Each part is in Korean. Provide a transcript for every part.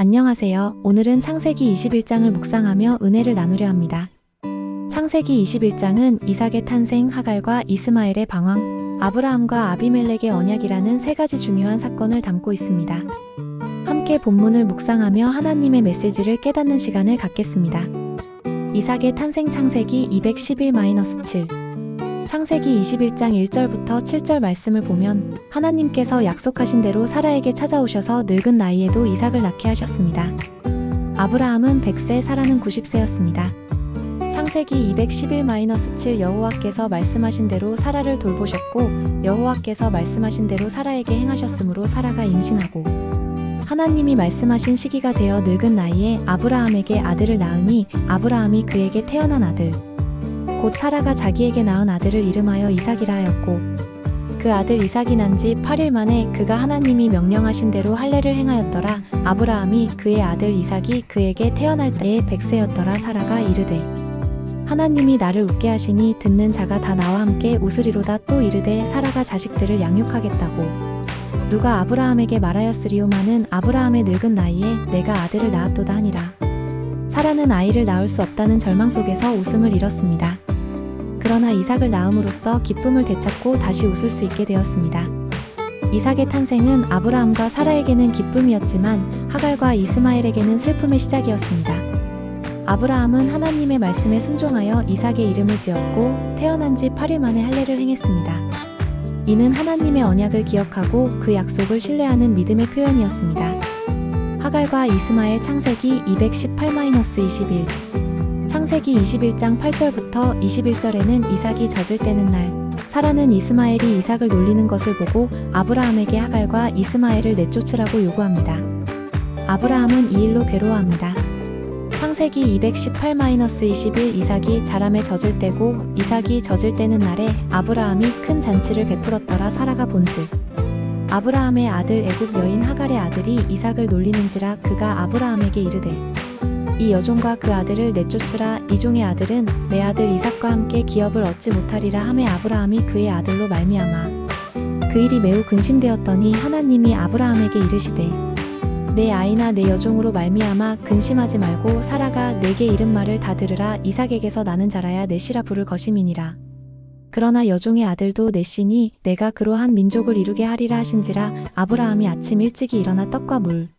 안녕하세요. 오늘은 창세기 21장을 묵상하며 은혜를 나누려 합니다. 창세기 21장은 이삭의 탄생, 하갈과 이스마엘의 방황, 아브라함과 아비멜렉의 언약이라는 세 가지 중요한 사건을 담고 있습니다. 함께 본문을 묵상하며 하나님의 메시지를 깨닫는 시간을 갖겠습니다. 이삭의 탄생 창세기 211-7 창세기 21장 1절부터 7절 말씀을 보면 하나님께서 약속하신 대로 사라에게 찾아오셔서 늙은 나이에도 이삭을 낳게 하셨습니다. 아브라함은 100세, 사라는 90세였습니다. 창세기 211-7 여호와께서 말씀하신 대로 사라를 돌보셨고 여호와께서 말씀하신 대로 사라에게 행하셨으므로 사라가 임신하고 하나님이 말씀하신 시기가 되어 늙은 나이에 아브라함에게 아들을 낳으니 아브라함이 그에게 태어난 아들 곧 사라가 자기에게 낳은 아들을 이름하여 이삭이라 하였고 그 아들 이삭이 난 지 8일 만에 그가 하나님이 명령하신 대로 할례를 행하였더라. 아브라함이 그의 아들 이삭이 그에게 태어날 때에 100세였더라. 사라가 이르되 하나님이 나를 웃게 하시니 듣는 자가 다 나와 함께 웃으리로다. 또 이르되 사라가 자식들을 양육하겠다고 누가 아브라함에게 말하였으리오마는 아브라함의 늙은 나이에 내가 아들을 낳았도다 하니라. 사라는 아이를 낳을 수 없다는 절망 속에서 웃음을 잃었습니다. 그러나 이삭을 낳음으로써 기쁨을 되찾고 다시 웃을 수 있게 되었습니다. 이삭의 탄생은 아브라함과 사라에게는 기쁨이었지만 하갈과 이스마엘에게는 슬픔의 시작이었습니다. 아브라함은 하나님의 말씀에 순종하여 이삭의 이름을 지었고 태어난 지 8일 만에 할례를 행했습니다. 이는 하나님의 언약을 기억하고 그 약속을 신뢰하는 믿음의 표현이었습니다. 하갈과 이스마엘 창세기 218-21 창세기 21장 8절부터 21절에는 이삭이 젖을 떼는 날 사라는 이스마엘이 이삭을 놀리는 것을 보고 아브라함에게 하갈과 이스마엘을 내쫓으라고 요구합니다. 아브라함은 이 일로 괴로워합니다. 창세기 218-21 이삭이 자람에 젖을 떼고 이삭이 젖을 떼는 날에 아브라함이 큰 잔치를 베풀었더라. 사라가 본즉 아브라함의 아들 애굽 여인 하갈의 아들이 이삭을 놀리는지라 그가 아브라함에게 이르되 이 여종과 그 아들을 내쫓으라. 이 종의 아들은 내 아들 이삭과 함께 기업을 얻지 못하리라 하매 아브라함이 그의 아들로 말미암아 그 일이 매우 근심되었더니 하나님이 아브라함에게 이르시되 내 아이나 내 여종으로 말미암아 근심하지 말고 사라가 내게 이른 말을 다 들으라. 이삭에게서 나는 자라야 넷이라 부를 것임이니라. 그러나 여종의 아들도 넷이니 내가 그로 한 민족을 이루게 하리라 하신지라. 아브라함이 아침 일찍이 일어나 떡과 물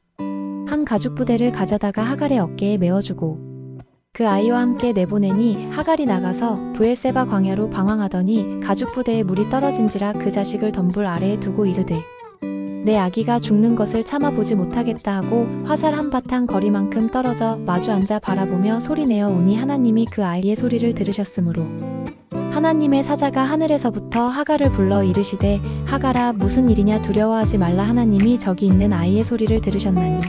한 가죽 부대를 가져다가 하갈의 어깨에 메어주고 그 아이와 함께 내보내니 하갈이 나가서 브엘세바 광야로 방황하더니 가죽 부대에 물이 떨어진지라 그 자식을 덤불 아래에 두고 이르되 내 아기가 죽는 것을 참아보지 못하겠다 하고 화살 한 바탕 거리만큼 떨어져 마주 앉아 바라보며 소리내어 우니 하나님이 그 아이의 소리를 들으셨으므로 하나님의 사자가 하늘에서부터 하갈을 불러 이르시되 하갈아 무슨 일이냐 두려워하지 말라. 하나님이 저기 있는 아이의 소리를 들으셨나니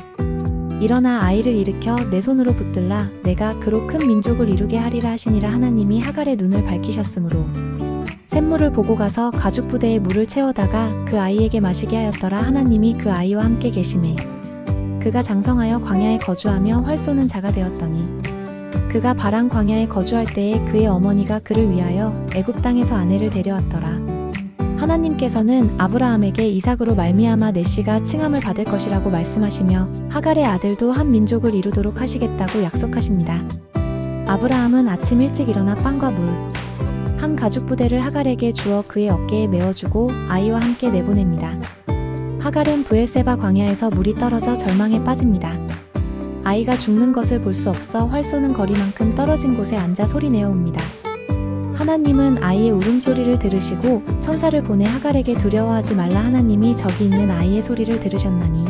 일어나 아이를 일으켜 내 손으로 붙들라. 내가 그로 큰 민족을 이루게 하리라 하시니라. 하나님이 하갈의 눈을 밝히셨으므로 샘물을 보고 가서 가죽 부대에 물을 채워다가 그 아이에게 마시게 하였더라. 하나님이 그 아이와 함께 계시매 그가 장성하여 광야에 거주하며 활 쏘는 자가 되었더니 그가 바란 광야에 거주할 때에 그의 어머니가 그를 위하여 애굽 땅에서 아내를 데려왔더라. 하나님께서는 아브라함에게 이삭으로 말미암아 넷이가 칭함을 받을 것이라고 말씀하시며 하갈의 아들도 한 민족을 이루도록 하시겠다고 약속하십니다. 아브라함은 아침 일찍 일어나 빵과 물 한 가죽 부대를 하갈에게 주어 그의 어깨에 메어주고 아이와 함께 내보냅니다. 하갈은 브엘세바 광야에서 물이 떨어져 절망에 빠집니다. 아이가 죽는 것을 볼 수 없어 활 쏘는 거리만큼 떨어진 곳에 앉아 소리내어 옵니다. 하나님은 아이의 울음소리를 들으시고 천사를 보내 하갈에게 두려워하지 말라. 하나님이 저기 있는 아이의 소리를 들으셨나니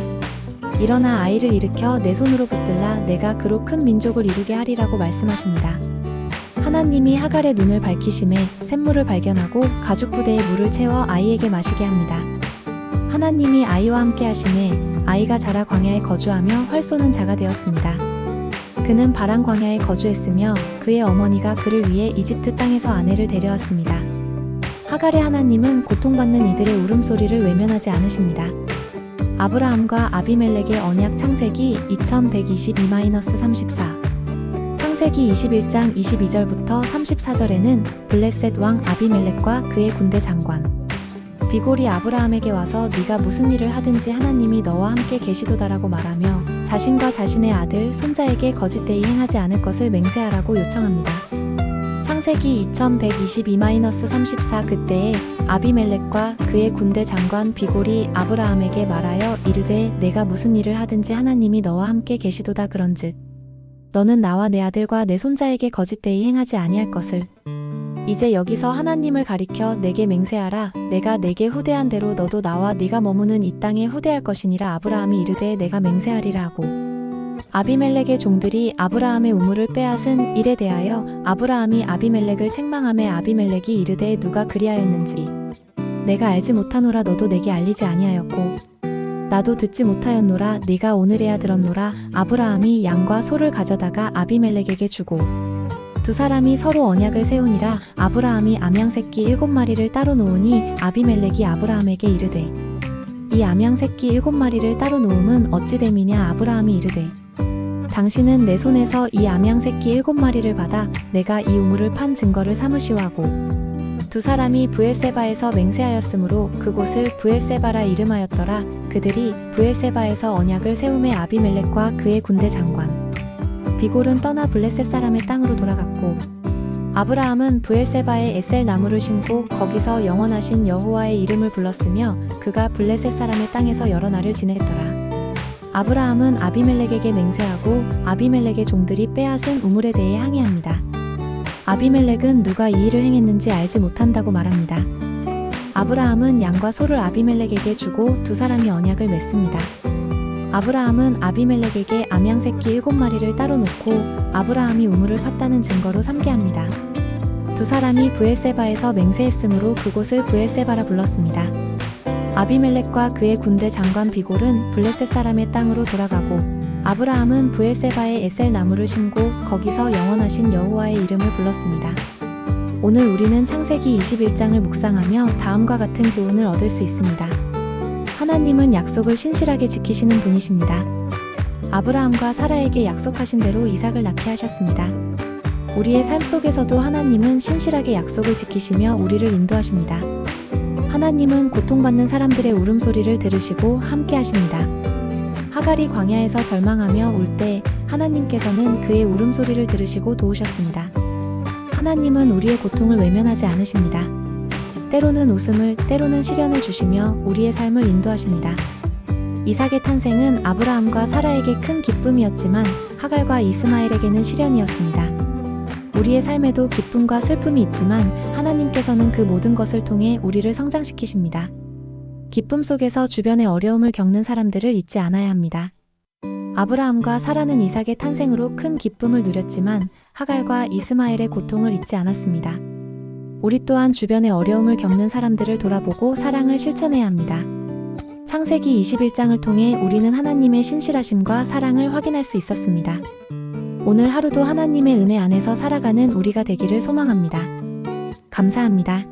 일어나 아이를 일으켜 내 손으로 붙들라. 내가 그로 큰 민족을 이루게 하리라고 말씀하십니다. 하나님이 하갈의 눈을 밝히심에 샘물을 발견하고 가죽 부대에 물을 채워 아이에게 마시게 합니다. 하나님이 아이와 함께 하심에 아이가 자라 광야에 거주하며 활 쏘는 자가 되었습니다. 그는 바란 광야에 거주했으며 그의 어머니가 그를 위해 이집트 땅에서 아내를 데려왔습니다. 하갈의 하나님은 고통받는 이들의 울음소리를 외면하지 않으십니다. 아브라함과 아비멜렉의 언약 창세기 2122-34 창세기 21장 22절부터 34절에는 블레셋 왕 아비멜렉과 그의 군대 장관 비골이 아브라함에게 와서 네가 무슨 일을 하든지 하나님이 너와 함께 계시도다라고 말하며 자신과 자신의 아들, 손자에게 거짓되이 행하지 않을 것을 맹세하라고 요청합니다. 창세기 2122-34 그때에 아비멜렉과 그의 군대 장관 비골이 아브라함에게 말하여 이르되 내가 무슨 일을 하든지 하나님이 너와 함께 계시도다 그런즉 너는 나와 내 아들과 내 손자에게 거짓되이 행하지 아니할 것을 이제 여기서 하나님을 가리켜 내게 맹세하라. 내가 내게 후대한 대로 너도 나와 네가 머무는 이 땅에 후대할 것이니라. 아브라함이 이르되 내가 맹세하리라 하고 아비멜렉의 종들이 아브라함의 우물을 빼앗은 일에 대하여 아브라함이 아비멜렉을 책망하매 아비멜렉이 이르되 누가 그리하였는지 내가 알지 못하노라. 너도 내게 알리지 아니하였고 나도 듣지 못하였노라. 네가 오늘에야 들었노라. 아브라함이 양과 소를 가져다가 아비멜렉에게 주고 두 사람이 서로 언약을 세우니라. 아브라함이 암양 새끼 7마리를 따로 놓으니 아비멜렉이 아브라함에게 이르되 이 암양 새끼 7마리를 따로 놓음은 어찌 됨이냐. 아브라함이 이르되 당신은 내 손에서 이 암양 새끼 7마리를 받아 내가 이 우물을 판 증거를 삼으시오 하고 두 사람이 브엘세바에서 맹세하였으므로 그곳을 브엘세바라 이름하였더라. 그들이 브엘세바에서 언약을 세우매 아비멜렉과 그의 군대 장관 비골은 떠나 블레셋 사람의 땅으로 돌아갔고 아브라함은 브엘세바에 에셀 나무를 심고 거기서 영원하신 여호와의 이름을 불렀으며 그가 블레셋 사람의 땅에서 여러 날을 지냈더라. 아브라함은 아비멜렉에게 맹세하고 아비멜렉의 종들이 빼앗은 우물에 대해 항의합니다. 아비멜렉은 누가 이 일을 행했는지 알지 못한다고 말합니다. 아브라함은 양과 소를 아비멜렉에게 주고 두 사람이 언약을 맺습니다. 아브라함은 아비멜렉에게 암양 새끼 7마리를 따로 놓고 아브라함이 우물을 팠다는 증거로 삼게합니다. 두 사람이 브엘세바에서 맹세했으므로 그곳을 브엘세바라 불렀습니다. 아비멜렉과 그의 군대 장관 비골은 블레셋 사람의 땅으로 돌아가고 아브라함은 브엘세바에 에셀 나무를 심고 거기서 영원하신 여호와의 이름을 불렀습니다. 오늘 우리는 창세기 21장을 묵상하며 다음과 같은 교훈을 얻을 수 있습니다. 하나님은 약속을 신실하게 지키시는 분이십니다. 아브라함과 사라에게 약속하신 대로 이삭을 낳게 하셨습니다. 우리의 삶 속에서도 하나님은 신실하게 약속을 지키시며 우리를 인도하십니다. 하나님은 고통받는 사람들의 울음소리를 들으시고 함께 하십니다. 하갈이 광야에서 절망하며 울 때 하나님께서는 그의 울음소리를 들으시고 도우셨습니다. 하나님은 우리의 고통을 외면하지 않으십니다. 때로는 웃음을, 때로는 시련을 주시며 우리의 삶을 인도하십니다. 이삭의 탄생은 아브라함과 사라에게 큰 기쁨이었지만 하갈과 이스마엘에게는 시련이었습니다. 우리의 삶에도 기쁨과 슬픔이 있지만 하나님께서는 그 모든 것을 통해 우리를 성장시키십니다. 기쁨 속에서 주변의 어려움을 겪는 사람들을 잊지 않아야 합니다. 아브라함과 사라는 이삭의 탄생으로 큰 기쁨을 누렸지만 하갈과 이스마엘의 고통을 잊지 않았습니다. 우리 또한 주변의 어려움을 겪는 사람들을 돌아보고 사랑을 실천해야 합니다. 창세기 21장을 통해 우리는 하나님의 신실하심과 사랑을 확인할 수 있었습니다. 오늘 하루도 하나님의 은혜 안에서 살아가는 우리가 되기를 소망합니다. 감사합니다.